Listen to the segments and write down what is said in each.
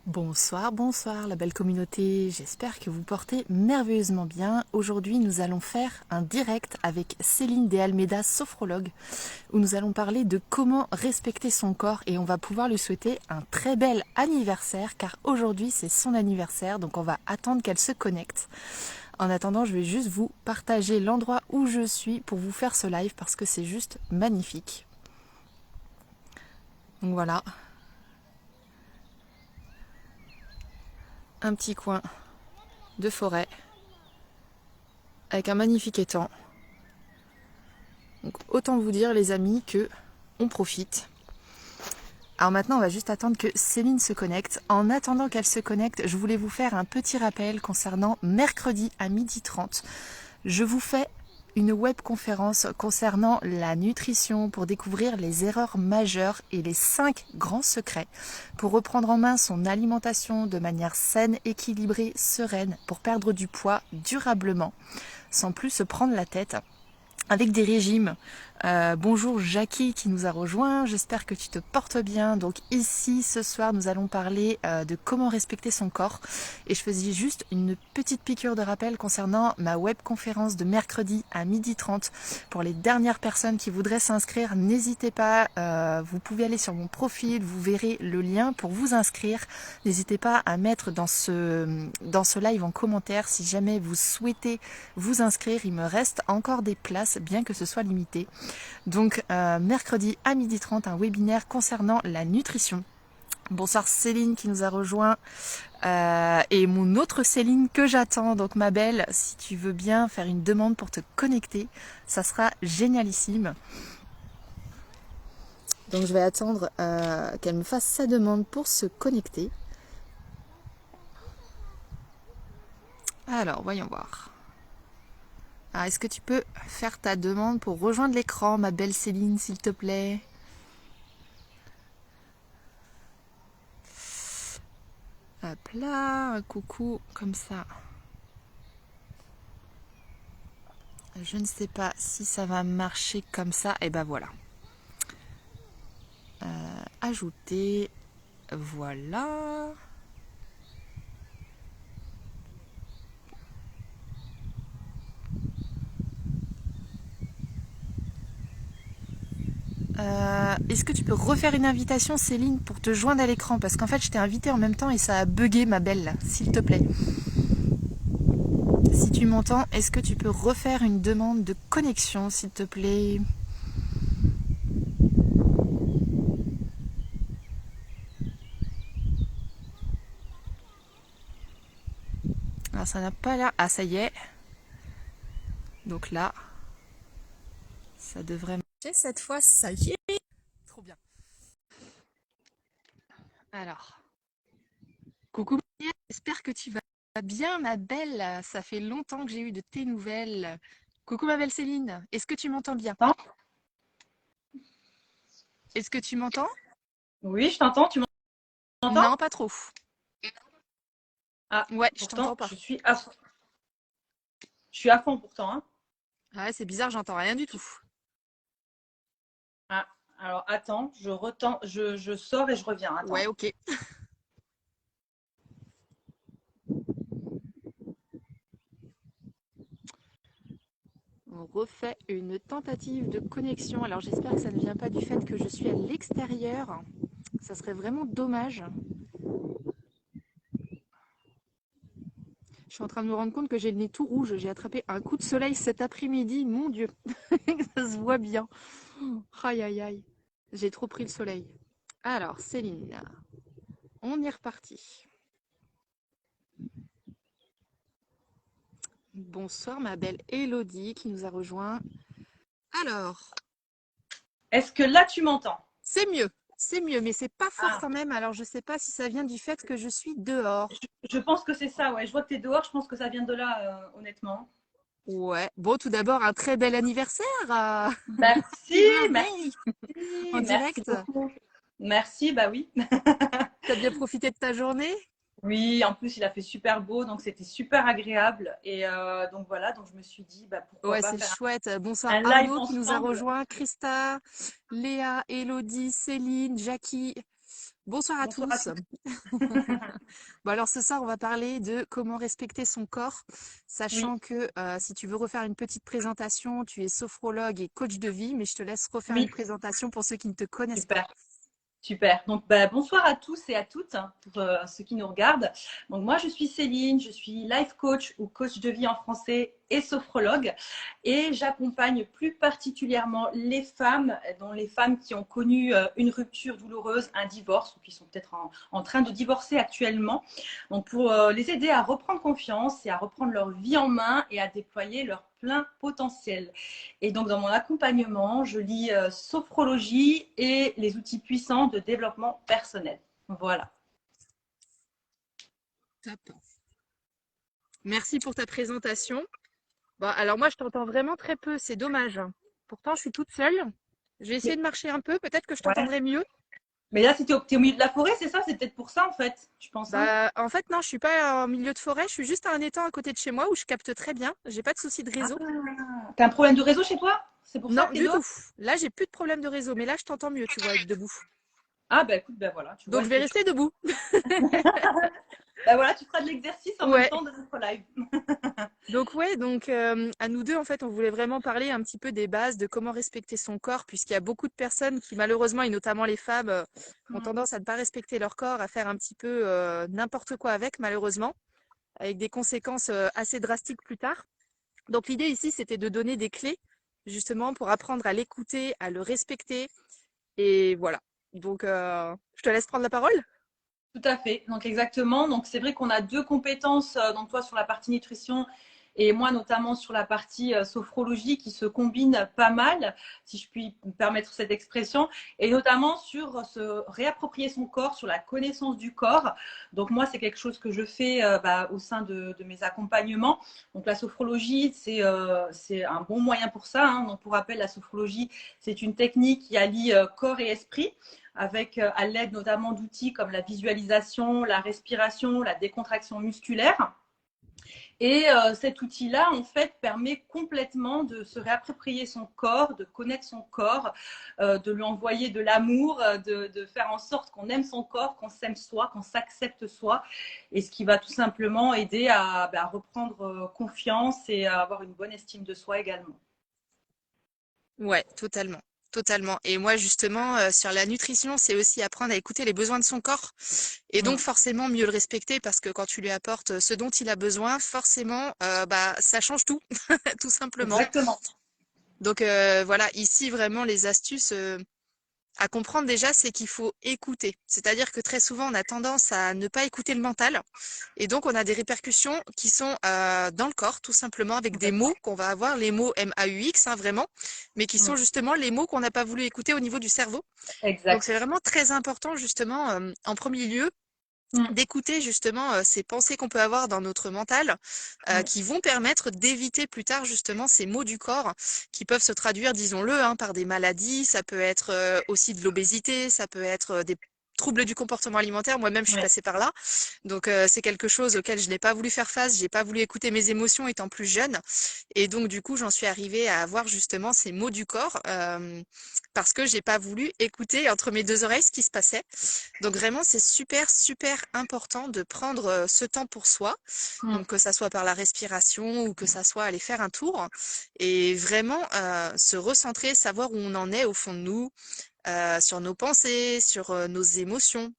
Bonsoir, bonsoir la belle communauté, j'espère que vous portez merveilleusement bien. Aujourd'hui nous allons faire un direct avec Céline de Almeida, sophrologue, où nous allons parler de comment respecter son corps et on va pouvoir lui souhaiter un très bel anniversaire car aujourd'hui c'est son anniversaire, donc on va attendre qu'elle se connecte. En attendant, je vais juste vous partager l'endroit où je suis pour vous faire ce live parce que c'est juste magnifique. Donc voilà, un petit coin de forêt avec un magnifique étang. Donc autant vous dire les amis que on profite. Alors maintenant on va juste attendre que Céline se connecte. En attendant qu'elle se connecte, je voulais vous faire un petit rappel concernant mercredi à 12h30. Je vous fais une webconférence concernant la nutrition pour découvrir les erreurs majeures et les 5 grands secrets pour reprendre en main son alimentation de manière saine, équilibrée, sereine, pour perdre du poids durablement, sans plus se prendre la tête avec des régimes. Bonjour Jackie qui nous a rejoint, j'espère que tu te portes bien. Donc ici ce soir nous allons parler de comment respecter son corps et je faisais juste une petite piqûre de rappel concernant ma webconférence de mercredi à 12h30 pour les dernières personnes qui voudraient s'inscrire. N'hésitez pas, vous pouvez aller sur mon profil, vous verrez le lien pour vous inscrire. N'hésitez pas à mettre dans ce live en commentaire si jamais vous souhaitez vous inscrire. Il me reste encore des places bien que ce soit limité. Donc mercredi à 12h30, un webinaire concernant la nutrition. Bonsoir Céline qui nous a rejoint et mon autre Céline que j'attends. Donc ma belle, si tu veux bien faire une demande pour te connecter, ça sera génialissime. Donc je vais attendre qu'elle me fasse sa demande pour se connecter. Alors voyons voir. Ah, est-ce que tu peux faire ta demande pour rejoindre l'écran, ma belle Céline, s'il te plaît? Hop là, un coucou comme ça. Je ne sais pas si ça va marcher comme ça. Et ben voilà. Ajouter. Voilà. Est-ce que tu peux refaire une invitation, Céline, pour te joindre à l'écran? Parce qu'en fait, je t'ai invité en même temps et ça a bugué, ma belle, là, s'il te plaît. Si tu m'entends, est-ce que tu peux refaire une demande de connexion, s'il te plaît? Alors, ça n'a pas l'air... Ah, ça y est. Donc là, ça devrait marcher cette fois. Ça y est. Trop bien. Alors, coucou, j'espère que tu vas bien, ma belle. Ça fait longtemps que j'ai eu de tes nouvelles. Coucou, ma belle Céline. Est-ce que tu m'entends bien? Est-ce que tu m'entends? Oui, je t'entends. Tu m'entends? Non, pas trop. Ah, Ouais, je pourtant, t'entends pas. je suis à fond pourtant, hein. Ouais, c'est bizarre, j'entends rien du tout. Ah, alors attends, je sors et je reviens. Ouais, Attends. ok. On refait une tentative de connexion. Alors j'espère que ça ne vient pas du fait que je suis à l'extérieur. Ça serait vraiment dommage. Je suis en train de me rendre compte que j'ai le nez tout rouge. J'ai attrapé un coup de soleil cet après-midi. Mon Dieu, ça se voit bien. Aïe aïe aïe. J'ai trop pris le soleil. Alors, Céline, on est reparti. Bonsoir ma belle Elodie qui nous a rejoint. Alors, Est-ce que là tu m'entends? c'est mieux, mais c'est pas fort Ah, quand même. Alors je sais pas si ça vient du fait que je suis dehors. je pense que c'est ça, ouais. Je vois que tu es dehors, je pense que ça vient de là, honnêtement. Ouais. Bon, tout d'abord un très bel anniversaire. Merci, Happy birthday merci, en merci direct. beaucoup. Merci, bah oui. T'as bien profité de ta journée? Oui, en plus il a fait super beau, donc c'était super agréable. Et donc voilà, donc je me suis dit, bah pourquoi Ouais, pas c'est faire chouette. Bonsoir un live Arnaud qui nous a ensemble. rejoint, Christa, Léa, Elodie, Céline, Jackie. Bonsoir à Bonsoir à tous. tous. Bon alors ce soir on va parler de comment respecter son corps, Oui, sachant que si tu veux refaire une petite présentation, tu es sophrologue et coach de vie, mais je te laisse refaire une oui, présentation pour ceux qui ne te connaissent pas. super. Super. Donc, bonsoir à tous et à toutes hein, pour ceux qui nous regardent. Donc, moi, je suis Céline, je suis life coach ou coach de vie en français et sophrologue. Et j'accompagne plus particulièrement les femmes, dont les femmes qui ont connu une rupture douloureuse, un divorce ou qui sont peut-être en train de divorcer actuellement. Donc, pour les aider à reprendre confiance et à reprendre leur vie en main et à déployer leur plein potentiel. Et donc, dans mon accompagnement, je lis sophrologie et les outils puissants de développement personnel. Voilà. Top. Merci pour ta présentation. Bon, alors moi je t'entends vraiment très peu, c'est dommage. Pourtant je suis toute seule. Je vais essayer Mais, de marcher un peu, peut-être que je ouais. t'entendrai mieux. Mais là, t'es au milieu de la forêt, c'est ça? C'est peut-être pour ça, en fait, je pense. Hein. Bah en fait non, je suis pas en milieu de forêt, je suis juste à un étang à côté de chez moi où je capte très bien. J'ai pas de souci de Ah, réseau. t'as un problème de réseau chez toi? C'est pour ça Non, que t'es du dehors? tout. Là, j'ai plus de problème de réseau, mais là, je t'entends mieux, tu vois, être debout. Ah, bah écoute, bah voilà, tu vois, Donc, je il vais faut. rester debout. Bah voilà, tu feras de l'exercice en même Ouais. temps de notre live. Donc, ouais, donc, à nous deux, en fait, on voulait vraiment parler un petit peu des bases de comment respecter son corps, puisqu'il y a beaucoup de personnes qui, malheureusement, et notamment les femmes, ont tendance à ne pas respecter leur corps, à faire un petit peu n'importe quoi avec, malheureusement, avec des conséquences assez drastiques plus tard. Donc, l'idée ici, c'était de donner des clés, justement, pour apprendre à l'écouter, à le respecter. Et voilà. Donc, je te laisse prendre la parole. Tout à fait. Donc exactement. Donc c'est vrai qu'on a deux compétences, donc toi sur la partie nutrition et moi notamment sur la partie sophrologie qui se combinent pas mal, si je puis me permettre cette expression, et notamment sur se réapproprier son corps, sur la connaissance du corps. Donc moi c'est quelque chose que je fais au sein de mes accompagnements. Donc la sophrologie c'est un bon moyen pour ça. Hein. Donc pour rappel, la sophrologie c'est une technique qui allie corps et esprit avec à l'aide notamment d'outils comme la visualisation, la respiration, la décontraction musculaire. Et cet outil-là, en fait, permet complètement de se réapproprier son corps, de connaître son corps, de lui envoyer de l'amour, de faire en sorte qu'on aime son corps, qu'on s'aime soi, qu'on s'accepte soi, et ce qui va tout simplement aider à reprendre confiance et à avoir une bonne estime de soi également. Ouais, totalement. Totalement. Et moi, justement, sur la nutrition, c'est aussi apprendre à écouter les besoins de son corps et donc Mm. forcément mieux le respecter parce que quand tu lui apportes ce dont il a besoin, forcément, bah, ça change tout, tout simplement. Exactement. Donc voilà, ici vraiment les astuces à comprendre déjà, c'est qu'il faut écouter. C'est-à-dire que très souvent, on a tendance à ne pas écouter le mental. Et donc, on a des répercussions qui sont dans le corps, tout simplement, avec des Complètement. mots qu'on va avoir, les mots MAUX, hein, vraiment, mais qui sont Mm. justement les mots qu'on n'a pas voulu écouter au niveau du cerveau. Donc, c'est Exact. vraiment très important, justement, en premier lieu, Mm. d'écouter justement ces pensées qu'on peut avoir dans notre mental Mm. qui vont permettre d'éviter plus tard justement ces maux du corps qui peuvent se traduire, disons-le, hein, par des maladies, ça peut être aussi de l'obésité, ça peut être des troubles du comportement alimentaire. Moi-même, je suis Ouais. passée par là. Donc, c'est quelque chose auquel je n'ai pas voulu faire face. J'ai pas voulu écouter mes émotions étant plus jeune. Et donc, du coup, j'en suis arrivée à avoir justement ces maux du corps parce que j'ai pas voulu écouter entre mes deux oreilles ce qui se passait. Donc vraiment, c'est super, super important de prendre ce temps pour soi. Mm. Donc que ça soit par la respiration ou que ça soit aller faire un tour et vraiment se recentrer, savoir où on en est au fond de nous, sur nos pensées, sur nos émotions.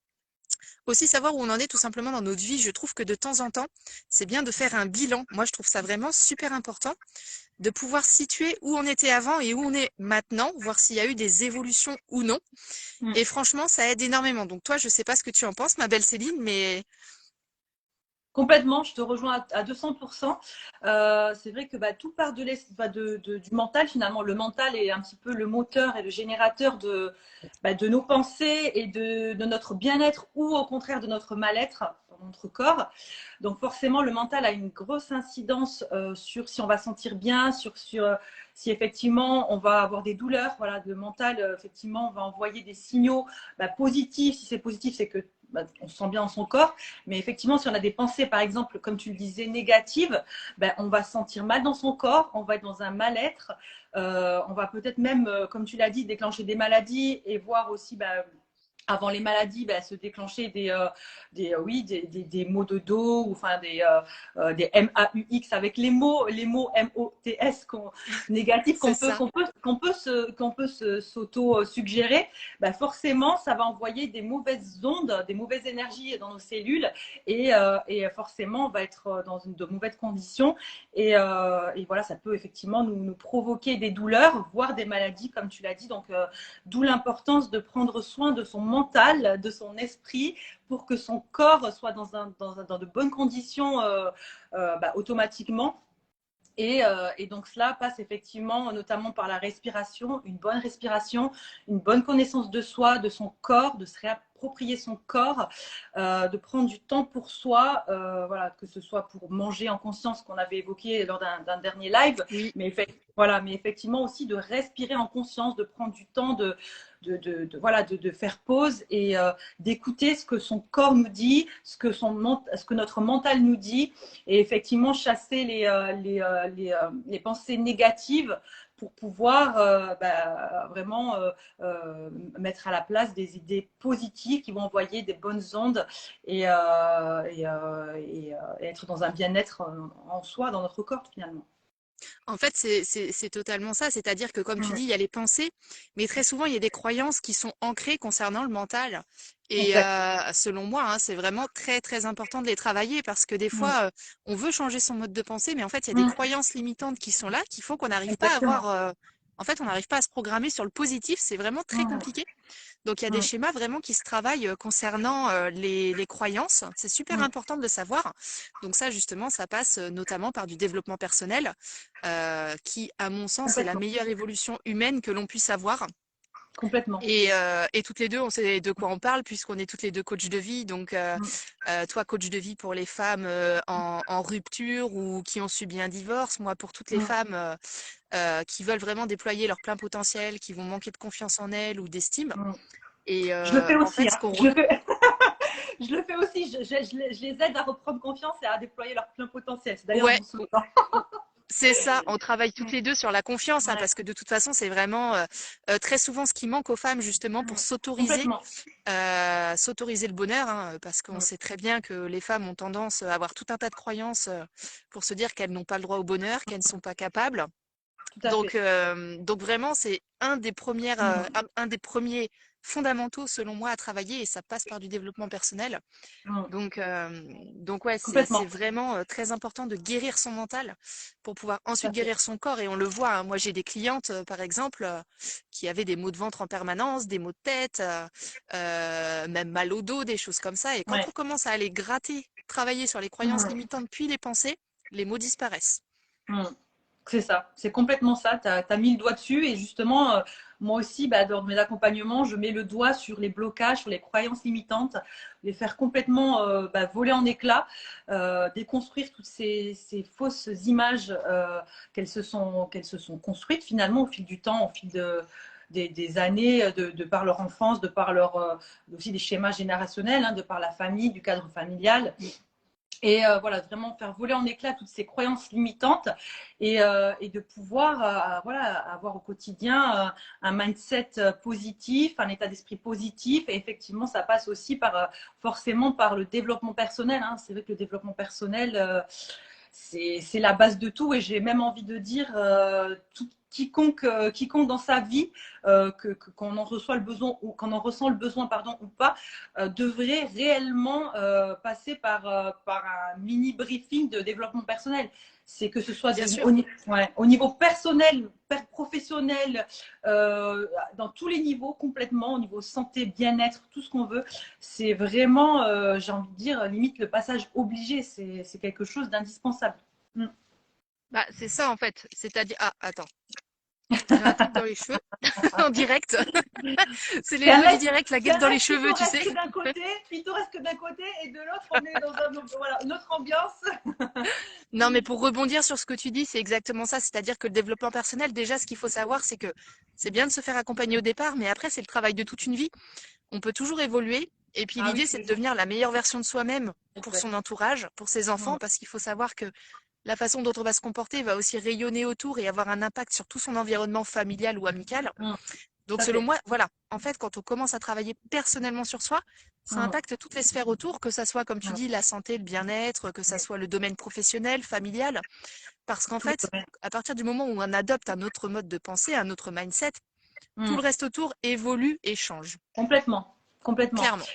Aussi savoir où on en est tout simplement dans notre vie. Je trouve que de temps en temps, c'est bien de faire un bilan. Moi, je trouve ça vraiment super important de pouvoir situer où on était avant et où on est maintenant, voir s'il y a eu des évolutions ou non. Mm. Et franchement, ça aide énormément. Donc toi, je sais pas ce que tu en penses, ma belle Céline, mais Complètement, je te rejoins à 200%. C'est vrai que tout part du mental finalement. Le mental est un petit peu le moteur et le générateur de nos pensées et de notre bien-être ou au contraire de notre mal-être dans notre corps. Donc forcément, le mental a une grosse incidence sur si on va sentir bien, sur si effectivement on va avoir des douleurs. Voilà, le mental, effectivement, on va envoyer des signaux positifs. Si c'est positif, c'est que on se sent bien dans son corps. Mais effectivement, si on a des pensées, par exemple, comme tu le disais, négatives, on va se sentir mal dans son corps, on va être dans un mal-être, on va peut-être même, comme tu l'as dit, déclencher des maladies et voir aussi avant les maladies, se déclencher des maux de dos, ou enfin des MAUX avec les mots MOTS négatifs C'est ça. qu'on peut s'auto-suggérer. Forcément, ça va envoyer des mauvaises ondes, des mauvaises énergies dans nos cellules, et forcément, on va être dans de mauvaises conditions. Et voilà, ça peut effectivement nous provoquer des douleurs, voire des maladies, comme tu l'as dit. Donc, d'où l'importance de prendre soin de son mental, de son esprit, pour que son corps soit dans de bonnes conditions automatiquement. Et donc cela passe effectivement notamment par la respiration, une bonne connaissance de soi, de son corps, de se réapproprier son corps, de prendre du temps pour soi, voilà, que ce soit pour manger en conscience qu'on avait évoqué lors d'un dernier live, Oui. mais effectivement aussi de respirer en conscience, de prendre du temps de faire pause et d'écouter ce que son corps nous dit, ce que notre mental nous dit, et effectivement chasser les pensées négatives pour pouvoir vraiment mettre à la place des idées positives qui vont envoyer des bonnes ondes, et être dans un bien-être en soi, dans notre corps finalement. En fait, c'est totalement ça. C'est-à-dire que, comme tu dis, il y a les pensées, mais très souvent, il y a des croyances qui sont ancrées concernant le mental. Et Exactement. selon moi, hein, c'est vraiment très, très important de les travailler parce que des fois, on veut changer son mode de pensée, mais en fait, il y a des croyances limitantes qui sont là, qu'il faut qu'on n'arrive pas à Exactement. avoir. En fait, on n'arrive pas à se programmer sur le positif. C'est vraiment très compliqué. Donc, il y a des schémas vraiment qui se travaillent concernant les croyances. C'est super important de le savoir. Donc ça, justement, ça passe notamment par du développement personnel, qui, à mon sens, est la Complètement. meilleure évolution humaine que l'on puisse avoir. Complètement. Et toutes les deux, on sait de quoi on parle puisqu'on est toutes les deux coachs de vie. Donc, toi, coach de vie pour les femmes en rupture ou qui ont subi un divorce. Moi, pour toutes les femmes qui veulent vraiment déployer leur plein potentiel, qui vont manquer de confiance en elles ou d'estime. Et Je le fais en aussi, fait, hein. Je le fais aussi. Je les aide à reprendre confiance et à déployer leur plein potentiel. C'est d'ailleurs ouais, mon slogan. c'est ça. On travaille toutes les deux sur la confiance, hein, Ouais. parce que de toute façon, c'est vraiment très souvent ce qui manque aux femmes justement pour Complètement. s'autoriser le bonheur, hein, parce qu'on sait très bien que les femmes ont tendance à avoir tout un tas de croyances pour se dire qu'elles n'ont pas le droit au bonheur, qu'elles ne sont pas capables. Tout à fait. Donc vraiment, c'est un des premiers fondamentaux selon moi à travailler et ça passe par du développement personnel. Donc, donc ouais, c'est Complètement. vraiment très important de guérir son mental pour pouvoir Tout ensuite à fait. guérir son corps. Et on le voit, hein, moi j'ai des clientes, par exemple, qui avaient des maux de ventre en permanence, des maux de tête, même mal au dos, des choses comme ça. Et quand Ouais. on commence à aller gratter, travailler sur les croyances limitantes puis les pensées, les maux disparaissent. Mm. C'est ça, c'est complètement ça. Tu as mis le doigt dessus. Et justement, moi aussi, dans mes accompagnements, je mets le doigt sur les blocages, sur les croyances limitantes, les faire complètement voler en éclats, déconstruire toutes ces fausses images qu'elles se sont construites finalement au fil du temps, au fil des années, de par leur enfance, de par aussi des schémas générationnels, hein, de par la famille, du cadre familial. Et voilà, vraiment faire voler en éclats toutes ces croyances limitantes, et de pouvoir avoir au quotidien un mindset positif, un état d'esprit positif. Et effectivement, ça passe aussi forcément par le développement personnel, hein. C'est vrai que le développement personnel, c'est la base de tout. Et j'ai même envie de dire, quiconque dans sa vie, qu'on en reçoit le besoin ou qu'on en ressent le besoin, pardon, ou pas, devrait réellement passer par un mini briefing de développement personnel. C'est que ce soit Bien sûr. au niveau personnel, professionnel, dans tous les niveaux complètement, au niveau santé, bien-être, tout ce qu'on veut. C'est vraiment, j'ai envie de dire, limite le passage obligé. C'est quelque chose d'indispensable. Bah, c'est ça en fait. C'est-à-dire, ah, attends, j'ai un truc dans les cheveux en direct. C'est les jeux du direct, la C'est guêpe un dans les live cheveux, tu sais. pittoresque d'un côté, et de l'autre, on est dans une autre ambiance. Non, mais pour rebondir sur ce que tu dis, c'est exactement ça. C'est-à-dire que le développement personnel, déjà, ce qu'il faut savoir, c'est que c'est bien de se faire accompagner au départ, mais après, c'est le travail de toute une vie. On peut toujours évoluer. Et puis, Ah oui, l'idée, tous c'est de les jours. devenir la meilleure version de soi-même pour Exact. son entourage, pour ses enfants, parce qu'il faut savoir que la façon dont on va se comporter va aussi rayonner autour et avoir un impact sur tout son environnement familial ou amical. Donc, tout à selon fait. moi, voilà, en fait, quand on commence à travailler personnellement sur soi, ça Mm. impacte toutes les sphères autour, que ça soit, comme tu Mm. dis, la santé, le bien-être, que ça Oui, soit le domaine professionnel, familial. Parce qu'en tous les fait, domaines. à partir du moment où on adopte un autre mode de pensée, un autre mindset, tout Mm. le reste autour évolue et change, Complètement, complètement. clairement.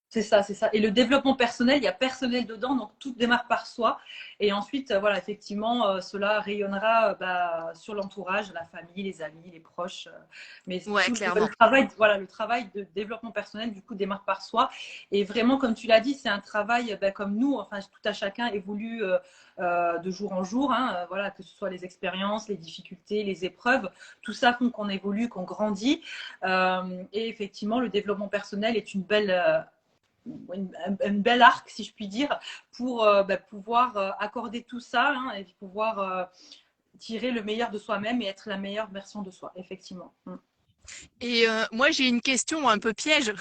C'est ça, c'est ça. Et le développement personnel, il y a personnel dedans, donc tout démarre par soi. Et ensuite, voilà, effectivement, cela rayonnera sur l'entourage, la famille, les amis, les proches. Mais Ouais, tout le clairement. travail, voilà, le travail de développement personnel, du coup, démarre par soi. Et vraiment, comme tu l'as dit, c'est un travail, comme nous, enfin, tout à chacun évolue de jour en jour. Hein, voilà, que ce soit les expériences, les difficultés, les épreuves, tout ça font qu'on évolue, qu'on grandit. Et effectivement, le développement personnel est une belle un bel arc, si je puis dire, pour pouvoir accorder tout ça, hein, et pouvoir tirer le meilleur de soi-même et être la meilleure version de soi, effectivement. Mm. Et moi, j'ai une question un peu piège.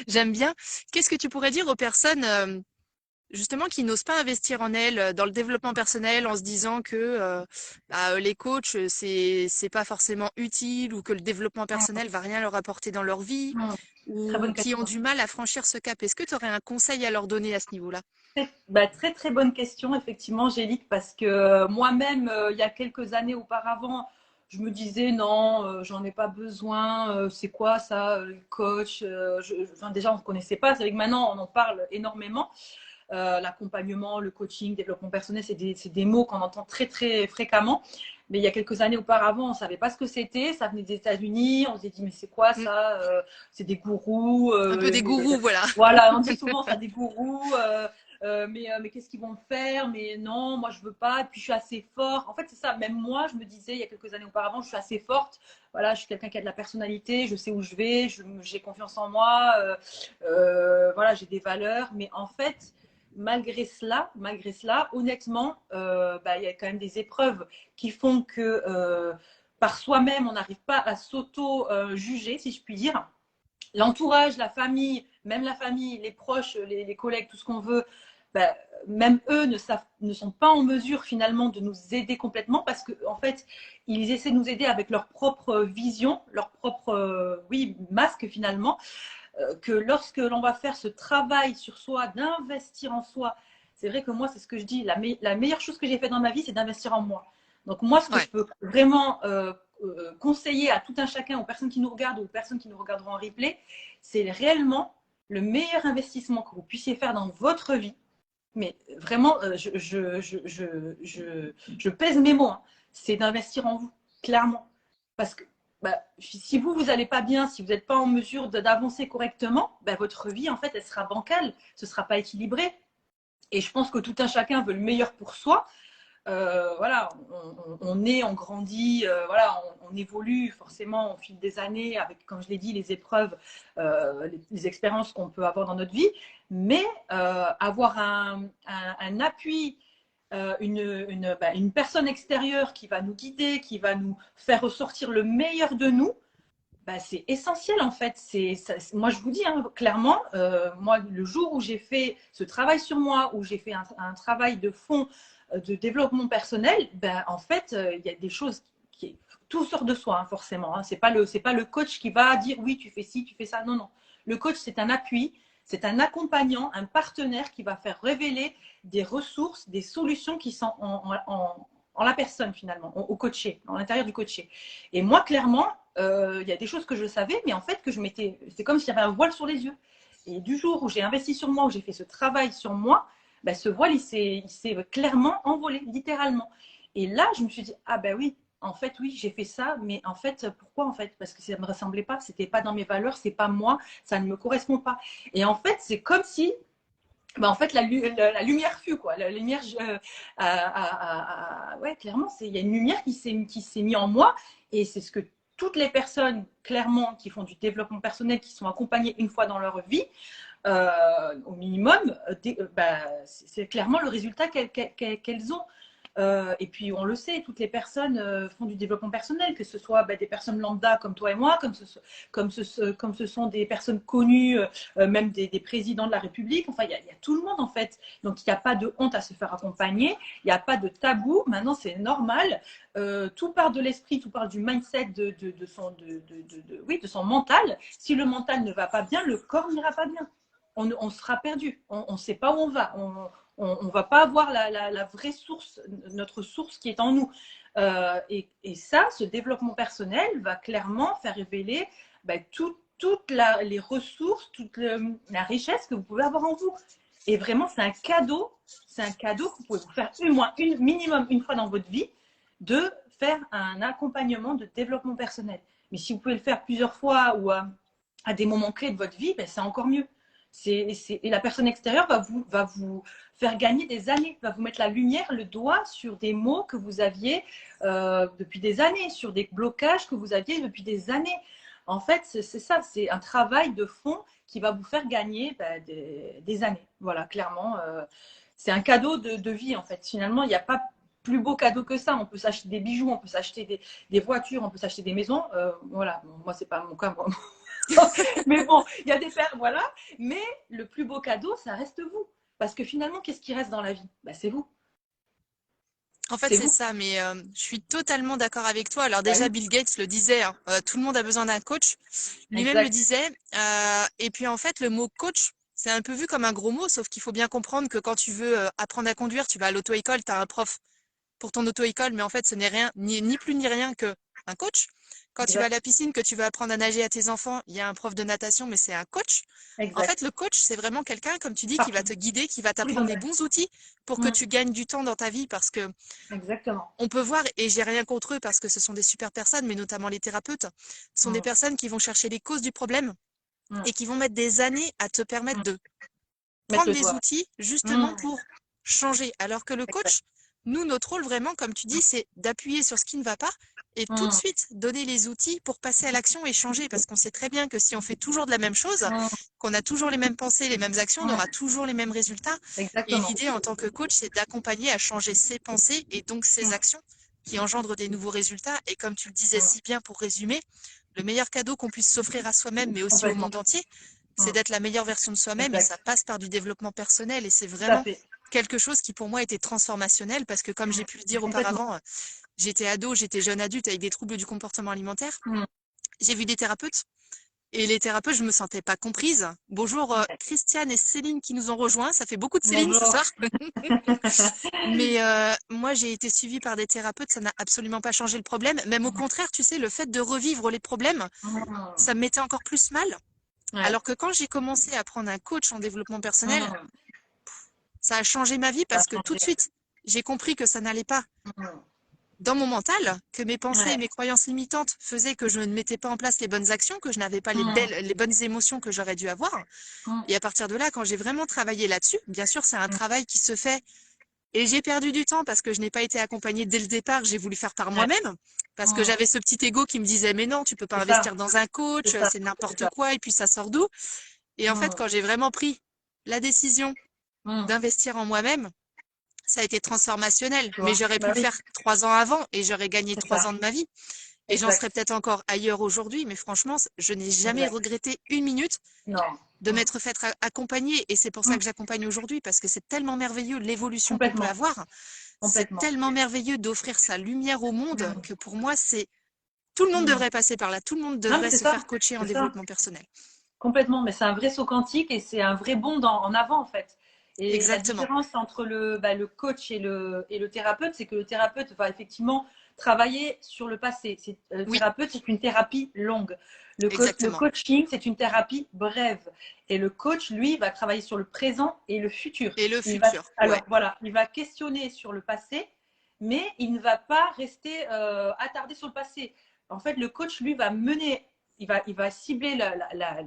J'aime bien. Qu'est-ce que tu pourrais dire aux personnes justement qui n'osent pas investir en elles dans le développement personnel en se disant que les coachs c'est pas forcément utile ou que le développement personnel va rien leur apporter dans leur vie Mm. Très ou bonne qui ont question. du mal à franchir ce cap. Est-ce que tu aurais un conseil à leur donner à ce niveau-là? Très très bonne question, effectivement, Angélique, parce que moi-même, il y a quelques années auparavant, je me disais non, j'en ai pas besoin, c'est quoi ça, le coach enfin, déjà, on ne connaissait pas, c'est vrai que maintenant, on en parle énormément. L'accompagnement, le coaching, développement personnel, c'est des mots qu'on entend très très fréquemment. Mais il y a quelques années auparavant, on ne savait pas ce que c'était. Ça venait des États-Unis. On s'est dit, mais c'est quoi Mm. ça c'est des gourous. Un peu des gourous, voilà. Voilà, on dit souvent ça, des gourous. Mais qu'est-ce qu'ils vont faire? Mais non, moi je veux pas. Et puis je suis assez fort. En fait, c'est ça. Même moi, je me disais il y a quelques années auparavant, je suis assez forte. Voilà, je suis quelqu'un qui a de la personnalité. Je sais où je vais. J'ai confiance en moi. Voilà, j'ai des valeurs. Mais en fait, malgré cela, honnêtement, il y a quand même des épreuves qui font que par soi-même, on n'arrive pas à s'auto-juger, si je puis dire. L'entourage, la famille, même la famille, les proches, les collègues, tout ce qu'on veut, bah, même eux ne sont pas en mesure finalement de nous aider complètement parce qu'en en fait, ils essaient de nous aider avec leur propre vision, leur propre masque finalement que lorsque l'on va faire ce travail sur soi, d'investir en soi, c'est vrai que moi, c'est ce que je dis, la meilleure chose que j'ai fait dans ma vie, c'est d'investir en moi. Donc moi, ce que Ouais. je peux vraiment conseiller à tout un chacun, aux personnes qui nous regardent ou aux personnes qui nous regarderont en replay, c'est réellement le meilleur investissement que vous puissiez faire dans votre vie. Mais vraiment, je pèse mes mots, hein. C'est d'investir en vous, clairement. Parce que si vous n'allez pas bien, si vous n'êtes pas en mesure d'avancer correctement, votre vie, en fait, elle sera bancale, ce ne sera pas équilibré. Et je pense que tout un chacun veut le meilleur pour soi. Voilà, on est, on grandit, voilà, on évolue forcément au fil des années avec, comme je l'ai dit, les épreuves, les expériences qu'on peut avoir dans notre vie. Mais avoir un appui, une personne extérieure qui va nous guider, qui va nous faire ressortir le meilleur de nous, c'est essentiel en fait. Moi, je vous dis hein, clairement, moi, le jour où j'ai fait ce travail sur moi, où j'ai fait un travail de fond de développement personnel, en fait, il y a des choses qui tout sort de soi, hein, forcément. Hein. C'est pas le coach qui va dire oui, tu fais ci, tu fais ça. Non, non. Le coach, c'est un appui, c'est un accompagnant, un partenaire qui va faire révéler des ressources, des solutions qui sont en la personne finalement, au coaché, à l'intérieur du coaché. Et moi, clairement, il y a des choses que je savais, mais en fait, c'est comme si j'avais un voile sur les yeux. Et du jour où j'ai investi sur moi, où j'ai fait ce travail sur moi, ce voile, il s'est clairement envolé, littéralement. Et là, je me suis dit, ah ben oui, en fait, oui, j'ai fait ça, mais en fait, pourquoi en fait? Parce que ça ne me ressemblait pas, c'était pas dans mes valeurs, c'est pas moi, ça ne me correspond pas. Et en fait, c'est comme si en fait, la lumière fut, quoi. La lumière, ouais, clairement, il y a une lumière qui s'est mise en moi. Et c'est ce que toutes les personnes, clairement, qui font du développement personnel, qui sont accompagnées une fois dans leur vie, au minimum, c'est clairement le résultat qu'elles ont. Et puis, on le sait, toutes les personnes font du développement personnel, que ce soit des personnes lambda comme toi et moi, comme ce sont des personnes connues, même des présidents de la République. Enfin, il y a tout le monde, en fait. Donc, il n'y a pas de honte à se faire accompagner. Il n'y a pas de tabou. Maintenant, c'est normal. Tout part de l'esprit, tout part du mindset oui, de son mental. Si le mental ne va pas bien, le corps n'ira pas bien. On sera perdu. On ne sait pas où on va. On ne va pas avoir la vraie source, notre source qui est en nous. Et ça, ce développement personnel va clairement faire révéler toutes les ressources, toute la richesse que vous pouvez avoir en vous. Et vraiment, c'est un cadeau que vous pouvez vous faire minimum une fois dans votre vie, de faire un accompagnement de développement personnel. Mais si vous pouvez le faire plusieurs fois ou à des moments clés de votre vie, c'est encore mieux. Et la personne extérieure va vous faire gagner des années, va vous mettre la lumière, le doigt sur des mots que vous aviez depuis des années, sur des blocages que vous aviez depuis des années. En fait, c'est ça, c'est un travail de fond qui va vous faire gagner des années. Voilà, clairement, c'est un cadeau de vie, en fait. Finalement, il n'y a pas plus beau cadeau que ça. On peut s'acheter des bijoux, on peut s'acheter des voitures, on peut s'acheter des maisons. Voilà, bon, moi, c'est pas mon cas. Mais bon, il y a des pères, voilà. Mais le plus beau cadeau, ça reste vous. Parce que finalement, qu'est-ce qui reste dans la vie? C'est vous. En fait, c'est ça, mais je suis totalement d'accord avec toi. Alors déjà, Oui. Bill Gates le disait, hein, tout le monde a besoin d'un coach. Lui-même le disait. Et puis en fait, le mot coach, c'est un peu vu comme un gros mot, sauf qu'il faut bien comprendre que quand tu veux apprendre à conduire, tu vas à l'auto-école, tu as un prof pour ton auto-école, mais en fait, ce n'est rien, ni plus ni rien que un coach. Quand tu vas à la piscine, que tu vas apprendre à nager à tes enfants, il y a un prof de natation, mais c'est un coach. En fait, le coach, c'est vraiment quelqu'un, comme tu dis, qui va te guider, qui va t'apprendre les bons outils pour que tu gagnes du temps dans ta vie, parce que on peut voir, et j'ai rien contre eux parce que ce sont des super personnes, mais notamment les thérapeutes, sont des personnes qui vont chercher les causes du problème et qui vont mettre des années à te permettre de prendre les outils justement pour changer. Alors que le coach, nous, notre rôle vraiment, comme tu dis, c'est d'appuyer sur ce qui ne va pas et tout de suite donner les outils pour passer à l'action et changer. Parce qu'on sait très bien que si on fait toujours de la même chose, qu'on a toujours les mêmes pensées, les mêmes actions, on aura toujours les mêmes résultats. Et l'idée en tant que coach, c'est d'accompagner à changer ses pensées et donc ses actions qui engendrent des nouveaux résultats. Et comme tu le disais si bien pour résumer, le meilleur cadeau qu'on puisse s'offrir à soi-même, mais aussi au monde entier, c'est d'être la meilleure version de soi-même et ça passe par du développement personnel et c'est vraiment quelque chose qui pour moi était transformationnel parce que comme j'ai pu le dire auparavant, j'étais ado, j'étais jeune adulte avec des troubles du comportement alimentaire. J'ai vu des thérapeutes et les thérapeutes, je me sentais pas comprise. Bonjour Christiane et Céline qui nous ont rejoints. Ça fait beaucoup de Céline ce soir. Mais moi, j'ai été suivie par des thérapeutes. Ça n'a absolument pas changé le problème. Même au contraire, tu sais, le fait de revivre les problèmes, ça me mettait encore plus mal. Alors que quand j'ai commencé à prendre un coach en développement personnel, ça a changé ma vie parce que tout de suite, j'ai compris que ça n'allait pas dans mon mental, que mes pensées et mes croyances limitantes faisaient que je ne mettais pas en place les bonnes actions, que je n'avais pas les bonnes émotions que j'aurais dû avoir. Et à partir de là, quand j'ai vraiment travaillé là-dessus, bien sûr, c'est un travail qui se fait et j'ai perdu du temps parce que je n'ai pas été accompagnée dès le départ. J'ai voulu faire par moi-même parce que j'avais ce petit ego qui me disait mais non, tu peux pas investir dans un coach, c'est n'importe quoi et puis ça sort d'où? Et en fait, quand j'ai vraiment pris la décision d'investir en moi-même, ça a été transformationnel. Mais j'aurais pu le faire 3 ans avant et j'aurais gagné 3 ans de ma vie. Et j'en serais peut-être encore ailleurs aujourd'hui. Mais franchement, je n'ai jamais regretté une minute de m'être fait accompagner. Et c'est pour ça que j'accompagne aujourd'hui parce que c'est tellement merveilleux l'évolution qu'on peut avoir. C'est tellement merveilleux d'offrir sa lumière au monde que pour moi, tout le monde devrait passer par là. Tout le monde devrait se faire coacher en développement personnel. Complètement, mais c'est un vrai saut quantique et c'est un vrai bond en avant en fait. Et exactement. La différence entre le coach et le thérapeute, c'est que le thérapeute va effectivement travailler sur le passé. Le thérapeute, c'est une thérapie longue. Le coaching, c'est une thérapie brève. Et le coach, lui, va travailler sur le présent et le futur. Et le futur. Alors voilà, il va questionner sur le passé, mais il ne va pas rester attardé sur le passé. En fait, le coach, lui, va mener il va cibler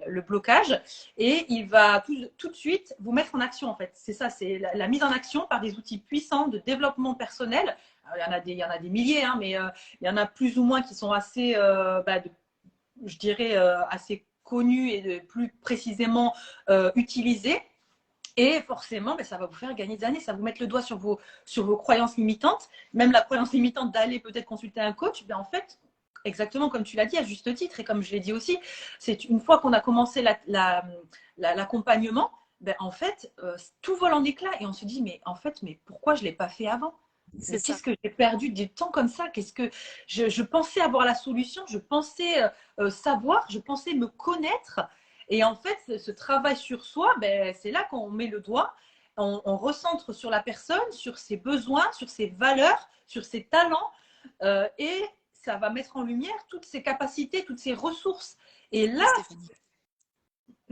le blocage et il va tout de suite vous mettre en action en fait. C'est ça, c'est la mise en action par des outils puissants de développement personnel. Alors, il y en a des milliers, hein, mais il y en a plus ou moins qui sont assez, je dirais, assez connus et plus précisément utilisés. Et forcément, ben, ça va vous faire gagner des années, ça va vous mettre le doigt sur vos croyances limitantes, même la croyance limitante d'aller peut-être consulter un coach. Ben, en fait, exactement comme tu l'as dit à juste titre et comme je l'ai dit aussi, c'est une fois qu'on a commencé l'accompagnement, ben, en fait, tout vole en éclats et on se dit, mais en fait, mais pourquoi je ne l'ai pas fait avant? C'est Mais ça. qu'est-ce que j'ai perdu du temps comme ça? Qu'est-ce que je pensais avoir la solution, je pensais savoir, je pensais me connaître. Et en fait, ce travail sur soi, ben, c'est là qu'on met le doigt, on recentre sur la personne, sur ses besoins, sur ses valeurs, sur ses talents, et ça va mettre en lumière toutes ses capacités, toutes ses ressources. Et Coucou là, Stéphanie.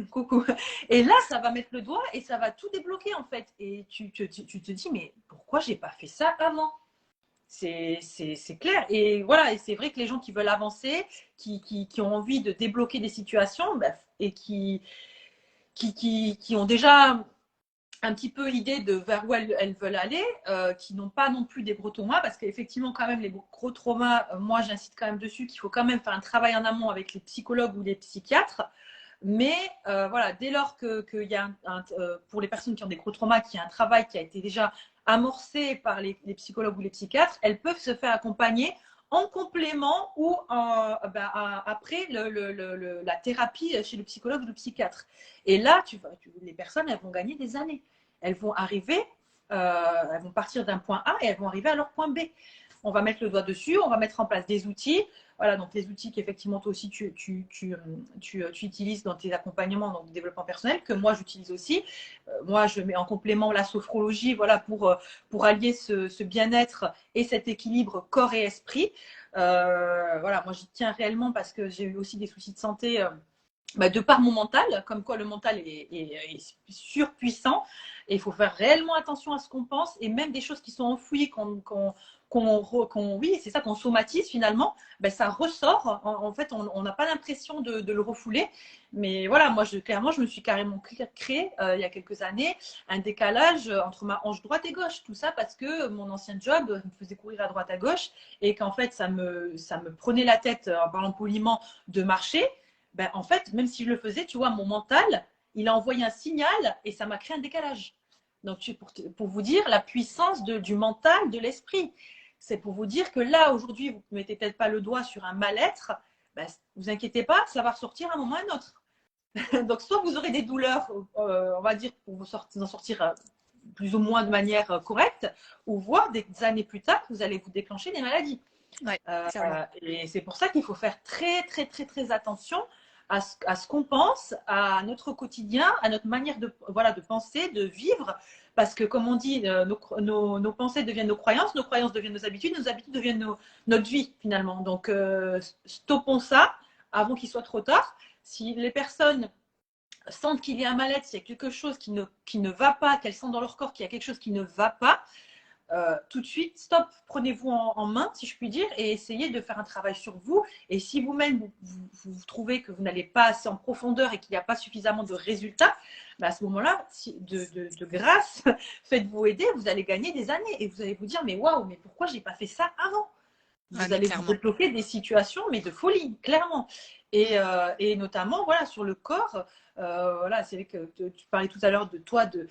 coucou. Et là, ça va mettre le doigt et ça va tout débloquer en fait. Et tu te dis, mais pourquoi j'ai pas fait ça avant? C'est clair. Et voilà, et c'est vrai que les gens qui veulent avancer, qui ont envie de débloquer des situations, bah, et qui ont déjà un petit peu idée de vers où elles veulent aller, qui n'ont pas non plus des gros traumas, parce qu'effectivement, quand même, les gros traumas, moi, j'insiste quand même dessus qu'il faut quand même faire un travail en amont avec les psychologues ou les psychiatres. Mais voilà, dès lors qu'il y a pour les personnes qui ont des gros traumas, qu'il y a un travail qui a été déjà amorcé par les psychologues ou les psychiatres, elles peuvent se faire accompagner en complément ou après la thérapie chez le psychologue ou le psychiatre. Et là, les personnes, elles vont gagner des années. Elles vont arriver, elles vont partir d'un point A et elles vont arriver à leur point B. On va mettre le doigt dessus, on va mettre en place des outils. Voilà, donc les outils qu'effectivement toi aussi tu utilises dans tes accompagnements, donc développement personnel, que moi j'utilise aussi. Moi, je mets en complément la sophrologie, voilà, pour allier ce bien-être et cet équilibre corps et esprit. Voilà, moi j'y tiens réellement parce que j'ai eu aussi des soucis de santé. De par mon mental, comme quoi le mental est surpuissant, et il faut faire réellement attention à ce qu'on pense, et même des choses qui sont enfouies, oui, c'est ça, qu'on somatise finalement, ben, ça ressort. En fait, on n'a pas l'impression de le refouler. Mais voilà, moi, clairement, je me suis carrément créé, il y a quelques années, un décalage entre ma hanche droite et gauche. Tout ça parce que mon ancien job me faisait courir à droite à gauche, et qu'en fait, ça me prenait la tête, en parlant poliment, de marcher. Ben, en fait, même si je le faisais, tu vois, mon mental, il a envoyé un signal et ça m'a créé un décalage. Donc, pour vous dire la puissance du mental, de l'esprit. C'est pour vous dire que là, aujourd'hui, vous ne mettez peut-être pas le doigt sur un mal-être, ben, vous inquiétez pas, ça va ressortir à un moment ou à un autre. Donc, soit vous aurez des douleurs, on va dire, pour vous en sortir plus ou moins de manière correcte, ou voir des années plus tard, vous allez vous déclencher des maladies. Ouais, clairement. Et c'est pour ça qu'il faut faire très, très, très, très attention à ce qu'on pense, à notre quotidien, à notre manière voilà, de penser, de vivre. Parce que, comme on dit, nos pensées deviennent nos croyances deviennent nos habitudes deviennent notre vie, finalement. Donc, stoppons ça avant qu'il soit trop tard. Si les personnes sentent qu'il y a un mal-être, s'il y a quelque chose qui ne va pas, qu'elles sentent dans leur corps qu'il y a quelque chose qui ne va pas, tout de suite, stop, prenez-vous en main, si je puis dire, et essayez de faire un travail sur vous. Et si vous-même, vous trouvez que vous n'allez pas assez en profondeur et qu'il n'y a pas suffisamment de résultats, à ce moment-là, de grâce, faites-vous aider, vous allez gagner des années. Et vous allez vous dire, mais waouh, mais pourquoi je n'ai pas fait ça avant? Ah, Vous mais allez vous clairement. débloquer des situations, mais de folie, clairement. Et notamment, voilà, sur le corps, voilà, c'est vrai que tu parlais tout à l'heure de toi, du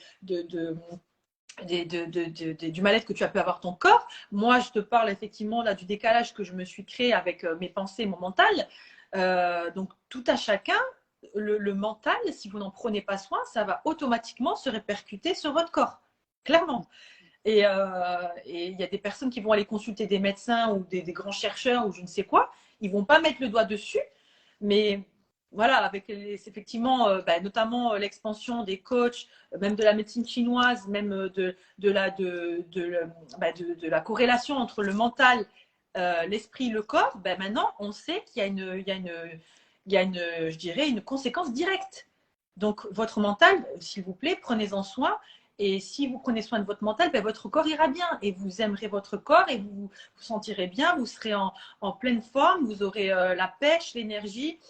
mal-être que tu as pu avoir ton corps. Moi, je te parle effectivement là du décalage que je me suis créé avec mes pensées, mon mental. Donc, tout à chacun, le mental, si vous n'en prenez pas soin, ça va automatiquement se répercuter sur votre corps, clairement. Et il y a des personnes qui vont aller consulter des médecins ou des grands chercheurs ou je ne sais quoi. Ils vont pas mettre le doigt dessus, mais voilà, avec effectivement, notamment l'expansion des coachs, même de la médecine chinoise, même de la corrélation entre le mental, l'esprit, le corps, maintenant, on sait qu'il y a je dirais, une conséquence directe. Donc, votre mental, s'il vous plaît, prenez-en soin. Et si vous prenez soin de votre mental, votre corps ira bien et vous aimerez votre corps et vous vous sentirez bien, vous serez en pleine forme, vous aurez la pêche, l'énergie.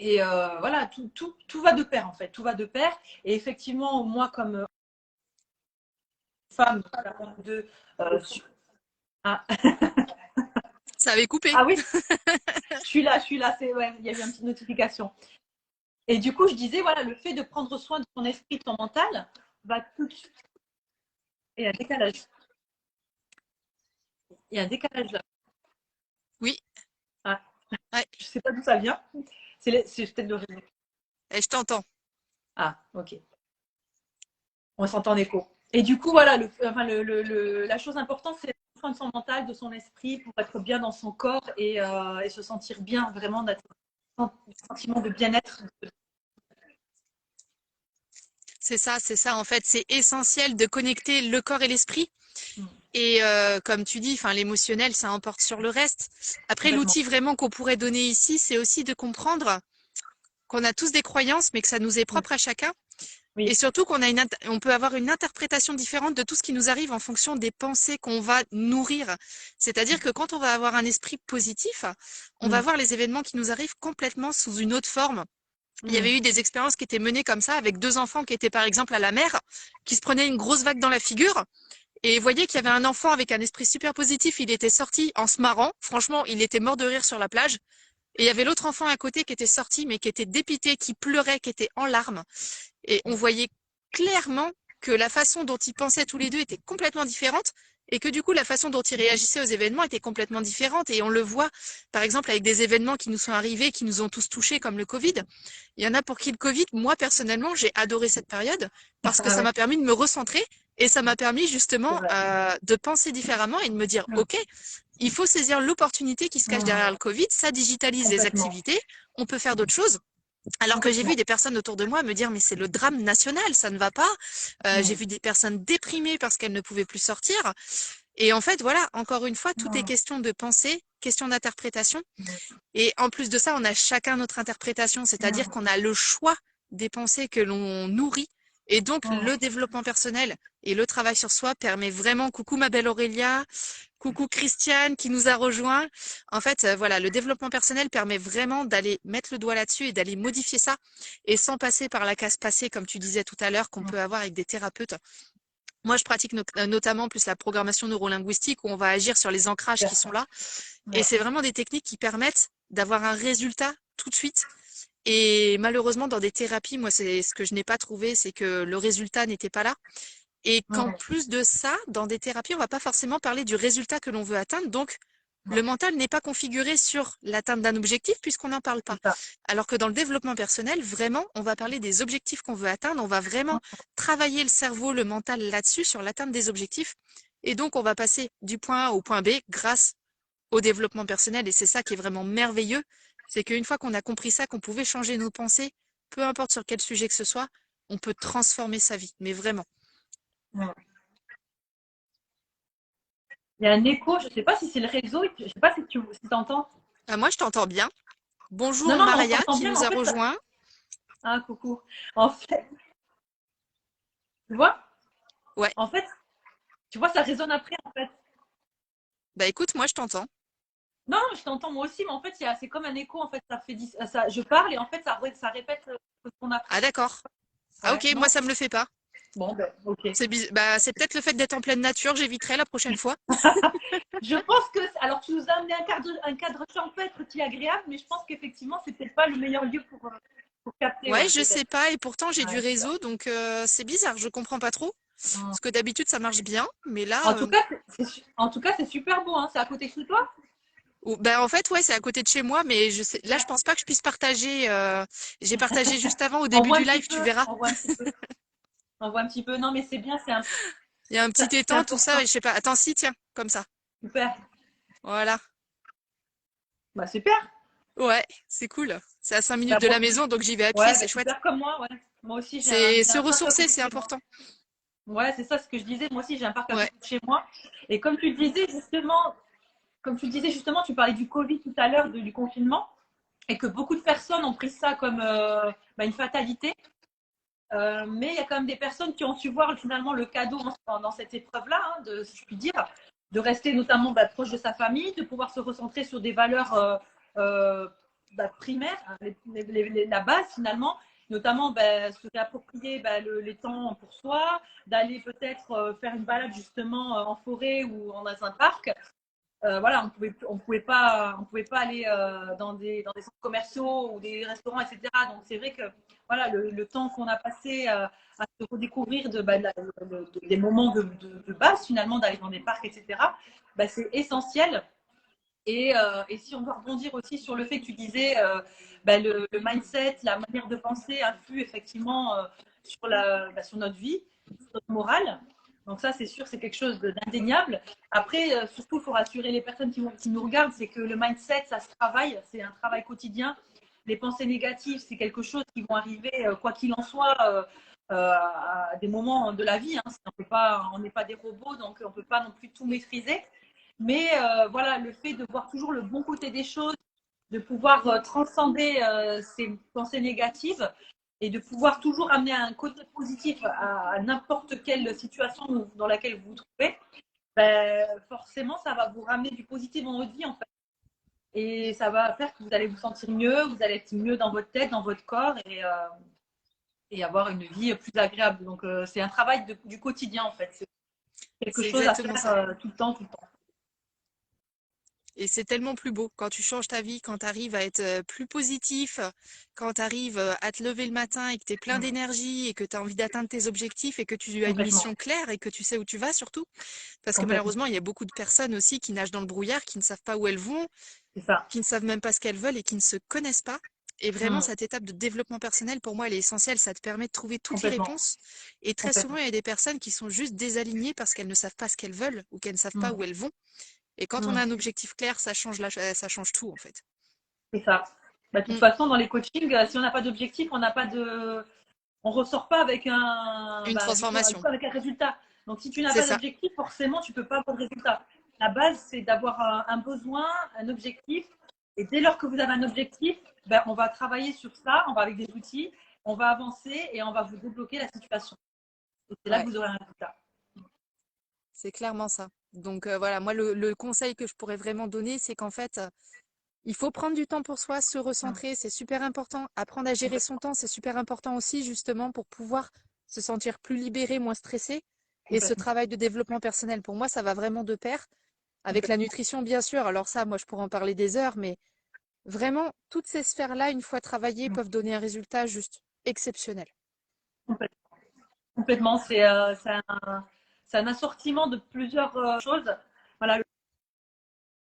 Et voilà, tout va de pair en fait, tout va de pair. Et effectivement, moi comme femme de... ah. Ça avait coupé. Ah oui, je suis là, ouais, il y a eu une petite notification. Et du coup, je disais, voilà, le fait de prendre soin de ton esprit, de ton mental, va tout de suite. Et un décalage. Il y a un décalage là. Oui, Ah, ouais, je sais pas d'où ça vient. C'est peut-être le réseau. et je t'entends. Ah, ok. On s'entend en écho. Et du coup, voilà, la chose importante, c'est prendre soin de son mental, de son esprit, pour être bien dans son corps et se sentir bien, vraiment, d'être un sentiment de bien-être. C'est ça, en fait, c'est essentiel de connecter le corps et l'esprit. Et comme tu dis, enfin, l'émotionnel, ça emporte sur le reste. Après, Complètement. l'outil vraiment qu'on pourrait donner ici, c'est aussi de comprendre qu'on a tous des croyances, mais que ça nous est propre à chacun. Et Oui. surtout qu'on a on peut avoir une interprétation différente de tout ce qui nous arrive en fonction des pensées qu'on va nourrir. C'est-à-dire que quand on va avoir un esprit positif, on va Mm. voir les événements qui nous arrivent complètement sous une autre forme. Il y Mm. avait eu des expériences qui étaient menées comme ça avec deux enfants qui étaient par exemple à la mer, qui se prenaient une grosse vague dans la figure. Et vous voyez qu'il y avait un enfant avec un esprit super positif, il était sorti en se marrant. Franchement, il était mort de rire sur la plage. Et il y avait l'autre enfant à côté qui était sorti, mais qui était dépité, qui pleurait, qui était en larmes. Et on voyait clairement que la façon dont ils pensaient tous les deux était complètement différente et que du coup la façon dont ils réagissaient aux événements était complètement différente. Et on le voit par exemple avec des événements qui nous sont arrivés, qui nous ont tous touchés comme le Covid. Il y en a pour qui le Covid, moi personnellement, j'ai adoré cette période parce que Ah ça ouais, m'a permis de me recentrer et ça m'a permis c'est justement vrai. de penser différemment et de me dire, OK, il faut saisir l'opportunité qui se cache derrière le Mm. Covid, ça digitalise les Complètement. activités, on peut faire d'autres choses. Alors que j'ai vu Complètement. des personnes autour de moi me dire mais c'est le drame national, ça ne va pas. J'ai Mm. vu des personnes déprimées parce qu'elles ne pouvaient plus sortir. Et en fait, voilà, encore une fois, tout est Mm. question de pensée, question d'interprétation. Mm. Et en plus de ça, on a chacun notre interprétation, c'est-à-dire Mm. qu'on a le choix des pensées que l'on nourrit. Et donc, le Mm. développement personnel et le travail sur soi permet vraiment, coucou ma belle Aurélia, coucou Christiane qui nous a rejoint. En fait, voilà, le développement personnel permet vraiment d'aller mettre le doigt là-dessus et d'aller modifier ça et sans passer par la case passée, comme tu disais tout à l'heure, qu'on peut avoir avec des thérapeutes. Moi, je pratique notamment plus la programmation neurolinguistique où on va agir sur les ancrages qui Super. sont là. Et Ouais. c'est vraiment des techniques qui permettent d'avoir un résultat tout de suite. Et malheureusement, dans des thérapies, moi, c'est ce que je n'ai pas trouvé, c'est que le résultat n'était pas là. Et qu'en Mm. plus de ça, dans des thérapies, on va pas forcément parler du résultat que l'on veut atteindre. Donc, le mental n'est pas configuré sur l'atteinte d'un objectif puisqu'on n'en parle pas. C'est ça. Alors que dans le développement personnel, vraiment, on va parler des objectifs qu'on veut atteindre. On va vraiment travailler le cerveau, le mental là-dessus, sur l'atteinte des objectifs. Et donc, on va passer du point A au point B grâce au développement personnel. Et c'est ça qui est vraiment merveilleux. C'est qu'une fois qu'on a compris ça, qu'on pouvait changer nos pensées, peu importe sur quel sujet que ce soit, on peut transformer sa vie. Mais vraiment. Mm. Il y a un écho, je ne sais pas si c'est le réseau, je ne sais pas si tu entends. Ah, moi, je t'entends bien. Non, Bonjour non, mais on Maria s'entend qui bien, mais nous en a fait, rejoint. ah, coucou. En fait, tu vois, Ouais. en fait, tu vois, ça résonne après, en fait. Bah écoute, moi je t'entends. Non, non, je t'entends moi aussi, mais en fait, c'est comme un écho, en fait, ça fait, ça, je parle et en fait, ça répète ce qu'on a. Ah d'accord. Ah Ouais, ok, moi non? ça me le fait pas. Bon, ben, ok. Bah c'est peut-être le fait d'être en pleine nature, j'éviterai la prochaine fois. Je pense que, alors, tu nous as amené un cadre champêtre qui est agréable, mais je pense qu'effectivement, c'est peut-être pas le meilleur lieu pour capter, Ouais, ouais, je sais peut-être. pas et pourtant j'ai du Ouais, c'est ça. réseau donc c'est bizarre, je comprends pas trop. Mm. Parce que d'habitude ça marche bien, mais En là tout cas, en tout cas, c'est super beau, hein. C'est à côté de chez toi? bah en fait ouais, c'est à côté de chez moi mais je sais là je pense pas que je puisse partager j'ai partagé juste avant au On début voit du un petit live, tu peu, verras. on voit un petit peu, on voit un petit peu. Non, mais c'est bien, Il y a un petit c'est étang tout ça important. et je sais pas. Attends si tiens, comme ça. Super. Voilà. Bah, super. Ouais, c'est cool. C'est à 5 minutes Bah, de la maison donc j'y vais à pied, ouais, bah, c'est chouette. super comme moi, ouais. Moi aussi, C'est j'ai se un parc à ressourcer, côté de c'est chez moi. important. Ouais, c'est ça ce que je disais. Moi aussi, j'ai un parc à Ouais. côté de chez moi. Et comme tu disais justement, tu parlais du Covid tout à l'heure, du confinement, et que beaucoup de personnes ont pris ça comme bah, une fatalité. Mais il y a quand même des personnes qui ont su voir finalement le cadeau dans cette épreuve-là, hein, si je puis dire, de rester notamment bah, proche de sa famille, de pouvoir se recentrer sur des valeurs bah, primaires, hein, la base finalement, notamment bah, se réapproprier bah, les temps pour soi, d'aller peut-être faire une balade justement en forêt ou dans un parc. voilà, on pouvait pas aller dans des centres commerciaux ou des restaurants, etc. Donc c'est vrai que voilà, le temps qu'on a passé à se redécouvrir des moments de base finalement, d'aller dans des parcs, etc. Bah, c'est essentiel. Et si on doit rebondir aussi sur le fait que tu disais, le mindset, la manière de penser influe effectivement sur notre vie, sur notre morale. Donc ça, c'est sûr, c'est quelque chose d'indéniable. Après, surtout, il faut rassurer les personnes qui nous regardent, c'est que le mindset, ça se travaille, c'est un travail quotidien. Les pensées négatives, c'est quelque chose qui vont arriver, quoi qu'il en soit, à des moments de la vie. Hein. On n'est pas des robots, donc on ne peut pas non plus tout maîtriser. Mais voilà, le fait de voir toujours le bon côté des choses, de pouvoir transcender ces pensées négatives et de pouvoir toujours amener un côté positif à n'importe quelle situation dans laquelle vous vous trouvez, ben, forcément, ça va vous ramener du positif dans votre vie, en fait. Et ça va faire que vous allez vous sentir mieux, vous allez être mieux dans votre tête, dans votre corps et avoir une vie plus agréable. Donc, c'est un travail du quotidien, en fait. C'est quelque C'est chose à exactement ça. faire tout le temps, tout le temps. Et c'est tellement plus beau quand tu changes ta vie, quand tu arrives à être plus positif, quand tu arrives à te lever le matin et que tu es plein d'énergie et que tu as envie d'atteindre tes objectifs et que tu as une Complètement. mission claire et que tu sais où tu vas surtout. Parce que Complètement. malheureusement, il y a beaucoup de personnes aussi qui nagent dans le brouillard, qui ne savent pas où elles vont, C'est ça. qui ne savent même pas ce qu'elles veulent et qui ne se connaissent pas. Et vraiment, Mmh. cette étape de développement personnel, pour moi, elle est essentielle. Ça te permet de trouver toutes les Complètement. réponses. Et très souvent, Complètement. il y a des personnes qui sont juste désalignées parce qu'elles ne savent pas ce qu'elles veulent ou qu'elles ne savent pas Mmh. où elles vont. Et quand on a Mmh. un objectif clair, ça change ça change tout, en fait. C'est ça. Bah, de toute Mm. façon, dans les coachings, si on n'a pas d'objectif, on ressort pas avec Une du transformation. coup, avec un résultat. Donc, si tu n'as C'est pas ça. d'objectif, forcément, tu peux pas avoir de résultat. La base, c'est d'avoir un besoin, un objectif. Et dès lors que vous avez un objectif, ben, on va travailler sur ça, on va avec des outils, on va avancer et on va vous débloquer la situation. Et c'est là que Ouais, vous aurez un résultat. c'est clairement ça. Donc voilà, moi, le conseil que je pourrais vraiment donner, c'est qu'en fait, il faut prendre du temps pour soi, se Mmh. recentrer, c'est super important. Apprendre à gérer son Complètement. temps, c'est super important aussi, justement, pour pouvoir se sentir plus libéré, moins stressé. Et ce Complètement. travail de développement personnel, pour moi, ça va vraiment de pair avec la Complètement. nutrition, bien sûr. Alors ça, moi, je pourrais en parler des heures, mais vraiment, toutes ces sphères-là, une fois travaillées, Mmh. peuvent donner un résultat juste exceptionnel. Complètement. Complètement. C'est un assortiment de plusieurs choses. Voilà,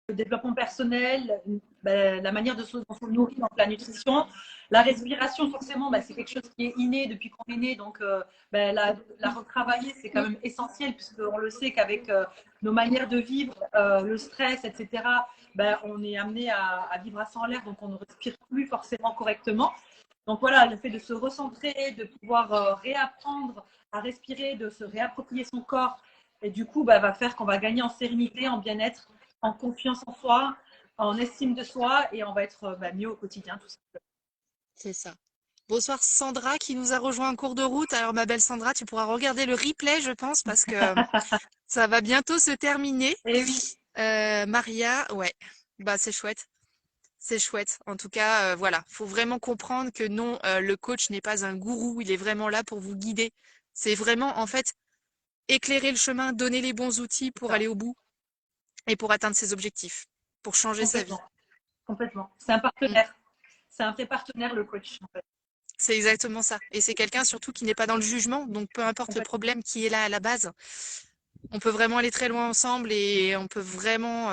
le développement personnel, la manière de se nourrir, donc la nutrition, la respiration, forcément, c'est quelque chose qui est inné depuis qu'on est né. Donc, la retravailler, c'est quand même essentiel, puisqu'on le sait qu'avec nos manières de vivre, le stress, etc., on est amené à vivre à 100 l'air, donc on ne respire plus forcément correctement. Donc voilà, le fait de se recentrer, de pouvoir réapprendre à respirer, de se réapproprier son corps, et du coup, va faire qu'on va gagner en sérénité, en bien-être, en confiance en soi, en estime de soi, et on va être mieux au quotidien, tout simplement. C'est ça. Bonsoir Sandra qui nous a rejoint en cours de route. Alors ma belle Sandra, tu pourras regarder le replay, je pense, parce que ça va bientôt se terminer. Et oui, Maria, ouais, bah c'est chouette. C'est chouette. En tout cas, voilà, faut vraiment comprendre que non, le coach n'est pas un gourou, il est vraiment là pour vous guider. C'est vraiment, en fait, éclairer le chemin, donner les bons outils c'est pour ça, aller au bout et pour atteindre ses objectifs, pour changer sa vie. complètement. Complètement. C'est un Mm. partenaire. C'est un vrai partenaire, le coach, en fait. C'est exactement ça. Et c'est quelqu'un surtout qui n'est pas dans le jugement, donc peu importe le Complètement. problème qui est là à la base, on peut vraiment aller très loin ensemble et on peut vraiment,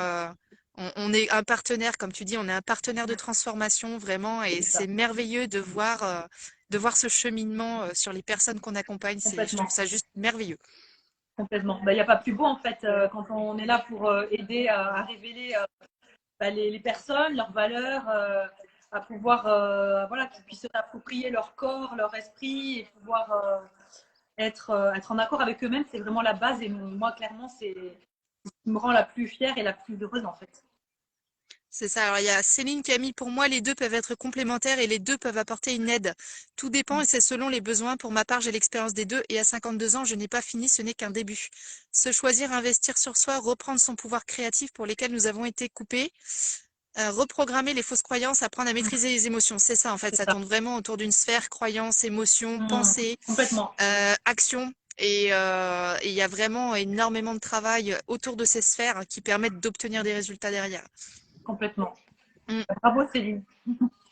on est un partenaire, comme tu dis, on est un partenaire de transformation vraiment, et C'est ça. c'est merveilleux de voir ce cheminement sur les personnes qu'on accompagne. Je trouve Complètement. ça juste merveilleux. Complètement. Il n'y a pas plus beau, en fait, quand on est là pour aider à révéler les personnes, leurs valeurs, à pouvoir, voilà, qu'ils puissent s'approprier leur corps, leur esprit et pouvoir être en accord avec eux-mêmes. C'est vraiment la base. Et moi, clairement, c'est ce qui me rend la plus fière et la plus heureuse, en fait. C'est ça. Alors, il y a Céline qui a mis, pour moi, les deux peuvent être complémentaires et les deux peuvent apporter une aide. Tout dépend et c'est selon les besoins. Pour ma part, j'ai l'expérience des deux et à 52 ans, je n'ai pas fini, ce n'est qu'un début. Se choisir, investir sur soi, reprendre son pouvoir créatif pour lesquels nous avons été coupés, reprogrammer les fausses croyances, apprendre à maîtriser les émotions. C'est ça, en fait. C'est Ça ça. tourne vraiment autour d'une sphère, croyances, émotions, pensées, Complètement. action. Et il y a vraiment énormément de travail autour de ces sphères qui permettent d'obtenir des résultats derrière. Complètement. Mm. Bravo Céline.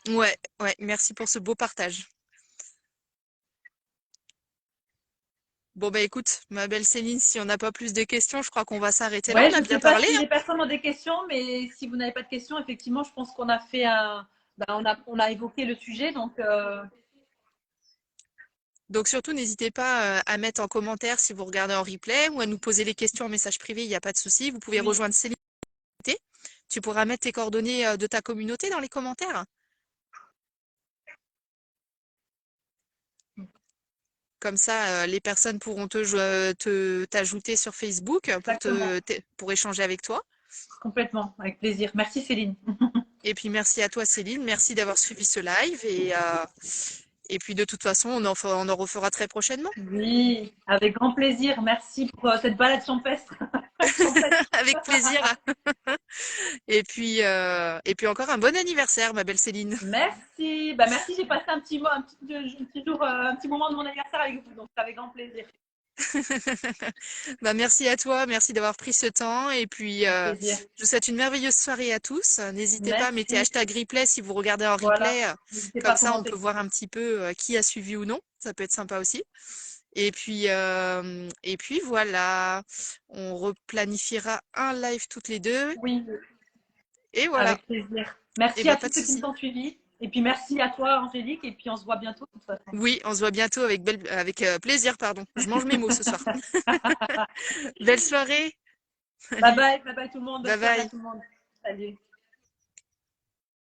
Ouais, ouais, merci pour ce beau partage. Bon, bah écoute, ma belle Céline, si on n'a pas plus de questions, je crois qu'on va s'arrêter là. Ouais, On je a ne sais bien pas parlé, si hein. les personnes ont des questions, mais si vous n'avez pas de questions, effectivement, je pense qu'on a fait un. Ben, on a évoqué le sujet, donc Donc surtout, n'hésitez pas à mettre en commentaire si vous regardez en replay ou à nous poser les questions en message privé, il n'y a pas de souci. Vous pouvez oui, rejoindre Céline. Tu pourras mettre tes coordonnées de ta communauté dans les commentaires. Comme ça, les personnes pourront t'ajouter sur Facebook exactement, pour échanger avec toi. complètement, avec plaisir. Merci Céline. Et puis merci à toi, Céline. Merci d'avoir suivi ce live. Et puis de toute façon, on en refera très prochainement. Oui, avec grand plaisir. Merci pour cette balade champêtre. Champêtre. Avec plaisir. Et puis encore un bon anniversaire, ma belle Céline. Merci. Bah, merci, j'ai passé un petit, un petit moment de mon anniversaire avec vous, donc avec grand plaisir. Bah, merci à toi, merci d'avoir pris ce temps. Et puis, Avec plaisir. je vous souhaite une merveilleuse soirée à tous. N'hésitez pas, mettez Merci. #replay si vous regardez en Voilà. replay. N'hésitez pas Comme à ça, on peut commenter. voir un petit peu qui a suivi ou non. Ça peut être sympa aussi. Et puis voilà, on replanifiera un live toutes les deux. Oui, Et voilà. avec plaisir. Et Merci à bah, pas tous de ceux qui nous souci. ont suivis. Et puis merci à toi, Angélique. Et puis on se voit bientôt, de toute façon. Oui, on se voit bientôt avec plaisir, pardon. Je mange mes mots ce soir. Belle soirée. Bye Allez, bye, bye bye tout le monde. Bonne bye soirée à bye. tout le monde. Salut.